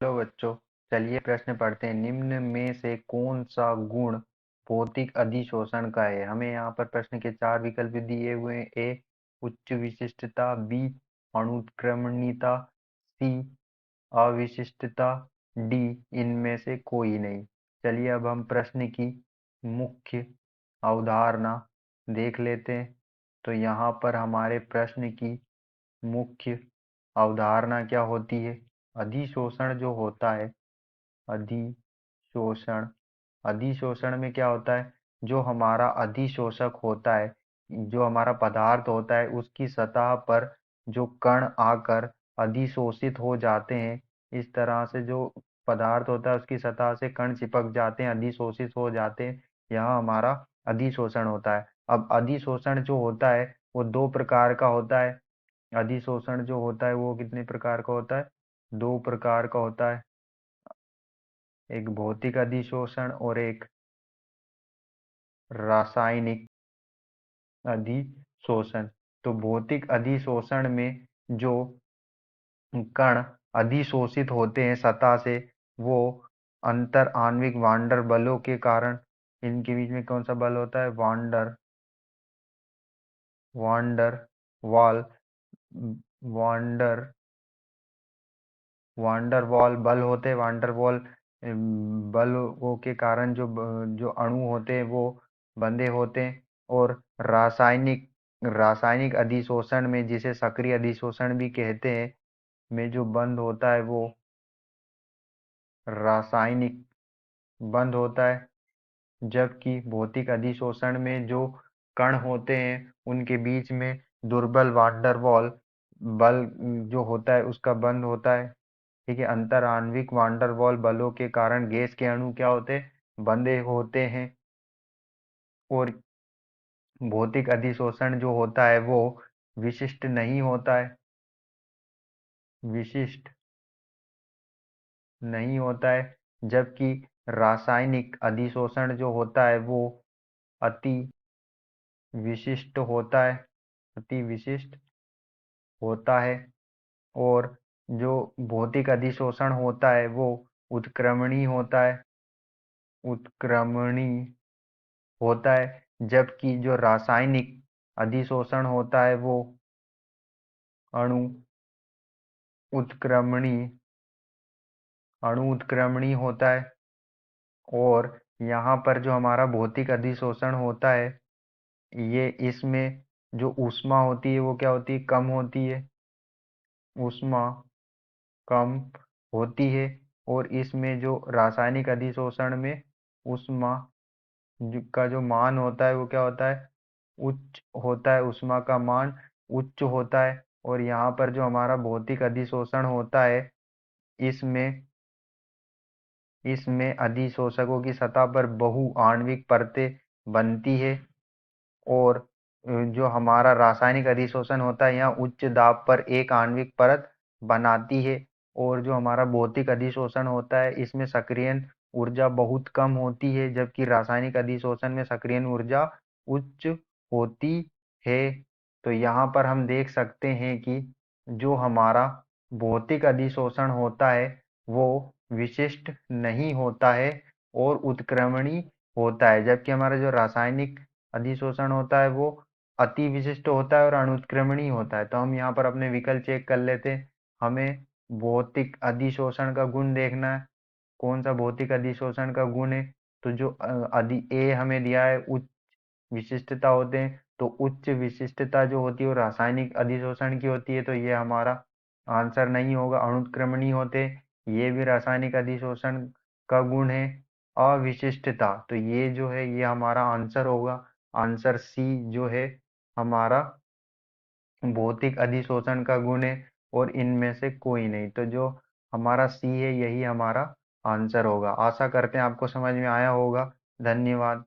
Hello बच्चों, चलिए प्रश्न पढ़ते हैं। निम्न में से कौन सा गुण भौतिक अधिशोषण का है? हमें यहाँ पर प्रश्न के चार विकल्प दिए हुए हैं। ए उच्च विशिष्टता, बी अणुत्क्रमणिता, सी अविशिष्टता, डी इनमें से कोई नहीं। चलिए अब हम प्रश्न की मुख्य अवधारणा देख लेते हैं। तो यहाँ पर हमारे प्रश्न की मुख्य अवधारणा क्या होती है? अधिशोषण जो होता है, अधिशोषण अधिशोषण में क्या होता है? जो हमारा अधिशोषक होता है, जो हमारा पदार्थ होता है, उसकी सतह पर जो कण आकर अधिशोषित हो जाते हैं। इस तरह से जो पदार्थ होता है उसकी सतह से कण चिपक जाते हैं, अधिशोषित हो जाते हैं। यह हमारा अधिशोषण होता है। अब अधिशोषण जो होता है वो दो प्रकार का होता है। अधिशोषण जो होता है वो कितने प्रकार का होता है? दो प्रकार का होता है। एक भौतिक अधिशोषण और एक रासायनिक अधिशोषण। तो भौतिक अधिशोषण में जो कण अधिशोषित होते हैं सतह से, वो अंतर आणविक वांडर बलों के कारण, इनके बीच में कौन सा बल होता है? वांडर वांडर वाल वांडर वांडरवॉल बल होते हैं। वांडरवॉल बलों के कारण जो अणु होते हैं वो बंधे होते हैं। और रासायनिक रासायनिक अधिशोषण में, जिसे सक्रिय अधिशोषण भी कहते हैं, में जो बंध होता है वो रासायनिक बंध होता है। जबकि भौतिक अधिशोषण में जो कण होते हैं उनके बीच में दुर्बल वांडरवॉल बल जो होता है उसका बंध होता है। ठीक है, अंतर आणविक वांडर वॉल बलों के कारण गैस के अणु क्या होते हैं? बंधे होते हैं। और भौतिक अधिशोषण जो होता है वो विशिष्ट नहीं होता है। विशिष्ट नहीं होता है। जबकि रासायनिक अधिशोषण जो होता है वो अति विशिष्ट होता है। अति विशिष्ट होता है। और जो भौतिक अधिशोषण होता है वो उत्क्रमणीय होता है। उत्क्रमणीय होता है। जबकि जो रासायनिक अधिशोषण होता है वो अणु उत्क्रमणीय अणु उत्क्रमणीय होता है। और यहाँ पर जो हमारा भौतिक अधिशोषण होता है, ये इसमें जो ऊष्मा होती है वो क्या होती है? कम होती है। ऊष्मा कम होती है। और इसमें जो रासायनिक अधिशोषण में ऊष्मा का जो मान होता है वो क्या होता है? उच्च होता है। ऊष्मा का मान उच्च होता है। और यहाँ पर जो हमारा भौतिक अधिशोषण होता है, इसमें इसमें अधिशोषकों की सतह पर बहु आणविक परतें बनती है। और जो हमारा रासायनिक अधिशोषण होता है यहाँ उच्च दाब पर एक आणविक परत बनाती है। और जो हमारा भौतिक अधिशोषण होता है इसमें सक्रियण ऊर्जा बहुत कम होती है। जबकि रासायनिक अधिशोषण में सक्रियण ऊर्जा उच्च होती है। तो यहाँ पर हम देख सकते हैं कि जो हमारा भौतिक अधिशोषण होता है वो विशिष्ट नहीं होता है और उत्क्रमणीय होता है। जबकि हमारा जो रासायनिक अधिशोषण होता है वो अति विशिष्ट होता है और अणुत्क्रमणीय होता है। तो हम यहाँ पर अपने विकल्प चेक कर लेते हैं। हमें भौतिक अधिशोषण का गुण देखना है। कौन सा भौतिक अधिशोषण का गुण है? तो जो अधि ए हमें दिया है, उच्च विशिष्टता होते हैं। तो उच्च विशिष्टता जो होती है वो रासायनिक अधिशोषण की होती है। तो ये हमारा आंसर नहीं होगा। अणुत्क्रमणीय होते, ये भी रासायनिक अधिशोषण का गुण है। अविशिष्टता, तो ये जो है ये हमारा आंसर होगा। आंसर सी जो है हमारा भौतिक अधिशोषण का गुण है। और इनमें से कोई नहीं। तो जो हमारा सी है यही हमारा आंसर होगा। आशा करते हैं आपको समझ में आया होगा। धन्यवाद।